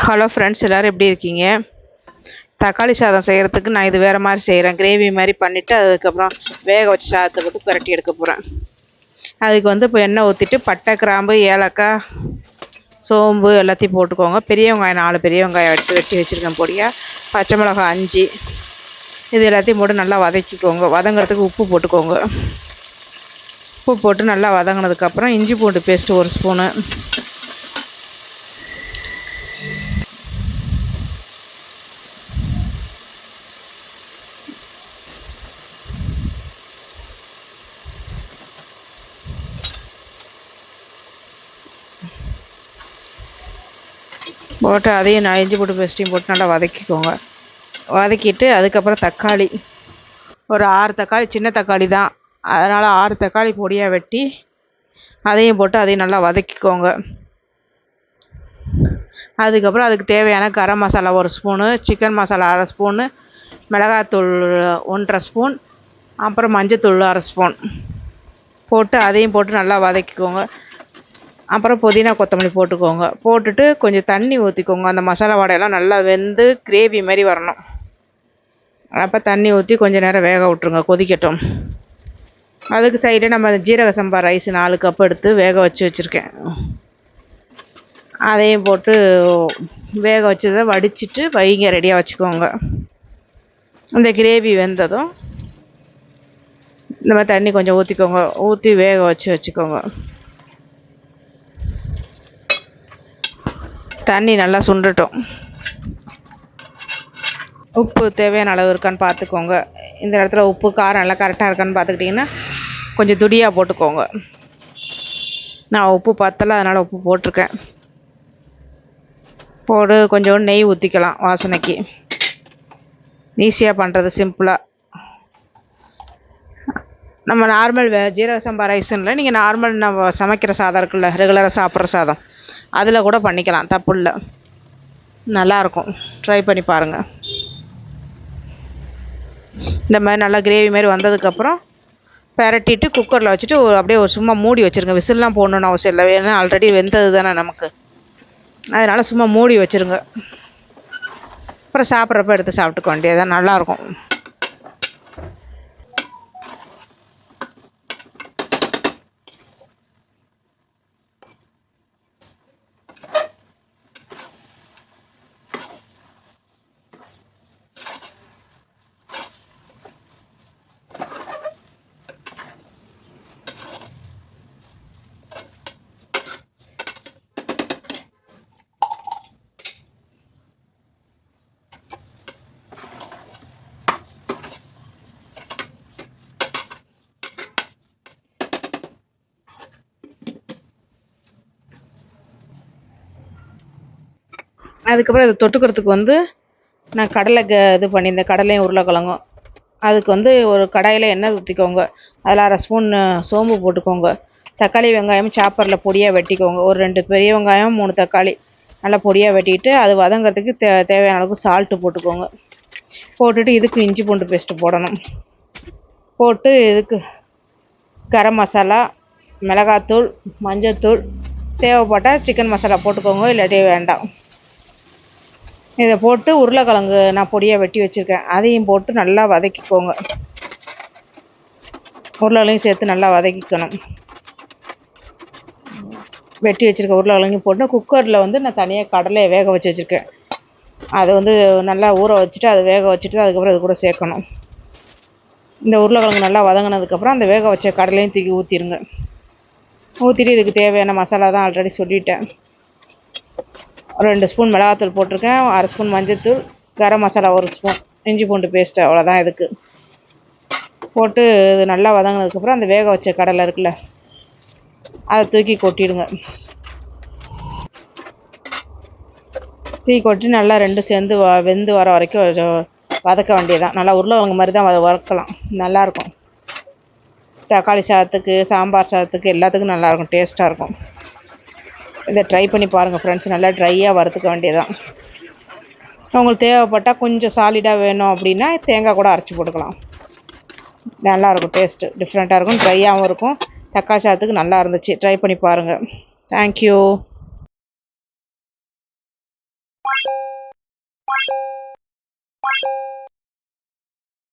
Hello friends, எல்லோரும் எப்படி இருக்கீங்க? தக்காளி சாதம் செய்கிறதுக்கு நான் இது வேறு மாதிரி செய்கிறேன். கிரேவி மாதிரி பண்ணிவிட்டு அதுக்கப்புறம் வேக வச்சு சாதத்தை போட்டு புரட்டி எடுக்க போகிறேன். அதுக்கு வந்து இப்போ எண்ணெய் ஊற்றிட்டு பட்டை, கிராம்பு, ஏலக்காய், சோம்பு எல்லாத்தையும் போட்டுக்கோங்க. பெரிய வெங்காயம் 4 பெரிய வெங்காயம் எடுத்து வெட்டி வச்சுருக்கேன் பொடியாக. பச்சை மிளகாய் 5, இது எல்லாத்தையும் போட்டு நல்லா வதக்கிக்கோங்க. வதங்கிறதுக்கு உப்பு போட்டுக்கோங்க. உப்பு போட்டு நல்லா வதங்கினதுக்கப்புறம் இஞ்சி பூண்டு பேஸ்ட்டு 1 ஸ்பூனு, போட்டு அதையும் இஞ்சி பூண்டு பேஸ்ட்டையும் போட்டு நல்லா வதக்கிக்கோங்க. வதக்கிட்டு அதுக்கப்புறம் தக்காளி ஒரு 6 தக்காளி, சின்ன தக்காளி தான், அதனால் 6 தக்காளி பொடியாக வெட்டி அதையும் போட்டு அதையும் நல்லா வதக்கிக்கோங்க. அதுக்கப்புறம் அதுக்கு தேவையான garam masala 1 spoon, chicken masala 1/2 spoon, மிளகாத்தூள் 1/2 ஸ்பூன், அப்புறம் மஞ்சத்தூள் 1/2 ஸ்பூன் போட்டு அதையும் போட்டு நல்லா வதக்கிக்கோங்க. அப்புறம் புதினா கொத்தமல்லி போட்டுக்கோங்க. போட்டுட்டு கொஞ்சம் தண்ணி ஊற்றிக்கோங்க. அந்த மசாலா வடையெல்லாம் நல்லா வெந்து கிரேவி மாதிரி வரணும். அப்போ தண்ணி ஊற்றி கொஞ்சம் நேரம் வேக விட்ருங்க, கொதிக்கட்டும். அதுக்கு சைடு நம்ம ஜீரக சம்பா ரைஸ் 4 கப் எடுத்து வேக வச்சுருக்கேன். அதையும் போட்டு வேக வச்சதை வடிச்சிட்டு வைங்க, ரெடியாக வச்சுக்கோங்க. இந்த கிரேவி வெந்ததும் இந்த மாதிரி தண்ணி கொஞ்சம் ஊற்றிக்கோங்க. ஊற்றி வேக வச்சுக்கோங்க. தண்ணி நல்லா சுண்டட்டும். உப்பு தேவையான அளவு இருக்கான்னு பார்த்துக்கோங்க. இந்த இடத்துல உப்பு காரம் நல்லா கரெக்டாக இருக்கான்னு பார்த்துக்கிட்டிங்கன்னா கொஞ்சம் துடியாக போட்டுக்கோங்க. நான் உப்பு பத்தலை, அதனால் உப்பு போட்டிருக்கேன். போட்டு கொஞ்சோண்டு நெய் ஊற்றிக்கலாம் வாசனைக்கு. ஈஸியாக பண்ணுறது, சிம்பிளாக. நம்ம நார்மல் ஜீரக சம்பா ரைஸுன்னு நீங்கள் நார்மல் நம்ம சமைக்கிற சாதம் இருக்குல்ல, ரெகுலராக சாப்பிட்ற சாதம், அதில் கூட பண்ணிக்கலாம், தப்பு இல்லை. நல்லாயிருக்கும், ட்ரை பண்ணி பாருங்கள். இந்த மாதிரி நல்லா கிரேவி மாதிரி வந்ததுக்கப்புறம் பெரட்டிட்டு குக்கரில் வச்சுட்டு அப்படியே சும்மா மூடி வச்சுருங்க. விசில்லாம் போடணுன்னு அவசியம் இல்லை, ஏன்னா ஆல்ரெடி வெந்தது தானே நமக்கு, அதனால் சும்மா மூடி வச்சுருங்க. அப்புறம் சாப்பிட்றப்ப எடுத்து சாப்பிட்டுக்க வேண்டியதுதான், நல்லாயிருக்கும். அதுக்கப்புறம் இதை தொட்டுக்கிறதுக்கு வந்து நான் கடலை இது பண்ணியிருந்தேன், கடலையும் உருளைக்கிழங்கும். அதுக்கு வந்து ஒரு கடாயில் எண்ணெய் ஊற்றிக்கோங்க. அதில் 1/2 ஸ்பூன் சோம்பு போட்டுக்கோங்க. தக்காளி வெங்காயம் சாப்பரில் பொடியாக வெட்டிக்கோங்க. ஒரு 2 பெரிய வெங்காயம், 3 தக்காளி நல்லா பொடியாக வெட்டிட்டு அது வதங்கிறதுக்கு தேவையான அளவுக்கு சால்ட்டு போட்டுக்கோங்க. போட்டுட்டு இதுக்கு இஞ்சி பூண்டு பேஸ்ட்டு போடணும். போட்டு இதுக்கு கரம் மசாலா, மிளகாத்தூள், மஞ்சத்தூள், தேவைப்பட்டால் சிக்கன் மசாலா போட்டுக்கோங்க, இல்லாட்டி வேண்டாம். இதை போட்டு உருளைக்கிழங்கு நான் பொடியாக வெட்டி வச்சுருக்கேன், அதையும் போட்டு நல்லா வதக்கிக்கோங்க. உருளைக்கிழங்கையும் சேர்த்து நல்லா வதக்கிக்கணும். வெட்டி வச்சுருக்க உருளைக்கிழங்கையும் போட்டு குக்கரில் வந்து நான் தனியாக கடலையை வேக வச்சு வச்சுருக்கேன். அதை வந்து நல்லா ஊற வச்சுட்டு அதை வேக வச்சுட்டு அதுக்கப்புறம் இது கூட சேர்க்கணும். இந்த உருளைக்கிழங்கு நல்லா வதங்கினதுக்கப்புறம் அந்த வேக வச்ச கடலையும் தூக்கி ஊற்றிடுங்க. ஊற்றிட்டு இதுக்கு தேவையான மசாலா தான் ஆல்ரெடி சொல்லிட்டேன். 2 ஸ்பூன் மிளகாத்தூள் போட்டிருக்கேன், 1/2 ஸ்பூன் மஞ்சத்தூள், கரம் மசாலா 1 ஸ்பூன், இஞ்சி பூண்டு பேஸ்ட்டு, அவ்வளோதான். இதுக்கு போட்டு இது நல்லா வதங்கினதுக்கப்புறம் அந்த வேக வச்ச கடலை இருக்குல்ல, அதை தூக்கி கொட்டிடுங்க. தூக்கி கொட்டி நல்லா 2 சேர்ந்து வெந்து வர வரைக்கும் வதக்க வேண்டியதான். நல்லா உருளைக்கிழங்கு மாதிரி தான் வதக்கலாம், நல்லாயிருக்கும். தக்காளி சாதத்துக்கு, சாம்பார் சாதத்துக்கு, எல்லாத்துக்கும் நல்லாயிருக்கும், டேஸ்ட்டாக இருக்கும். இதை ட்ரை பண்ணி பாருங்கள் ஃப்ரெண்ட்ஸ். நல்லா ட்ரையாக வறுத்துக்க வேண்டியதான். உங்களுக்கு தேவைப்பட்டால் கொஞ்சம் சாலிடாக வேணும் அப்படின்னா தேங்காய் கூட அரைச்சி போட்டுக்கலாம். நல்லாயிருக்கும், டேஸ்ட்டு டிஃப்ரெண்ட்டாக இருக்கும், ட்ரையாகவும் இருக்கும். தக்காளி சாதத்துக்கு நல்லா இருந்துச்சு, ட்ரை பண்ணி பாருங்கள். தேங்க்யூ.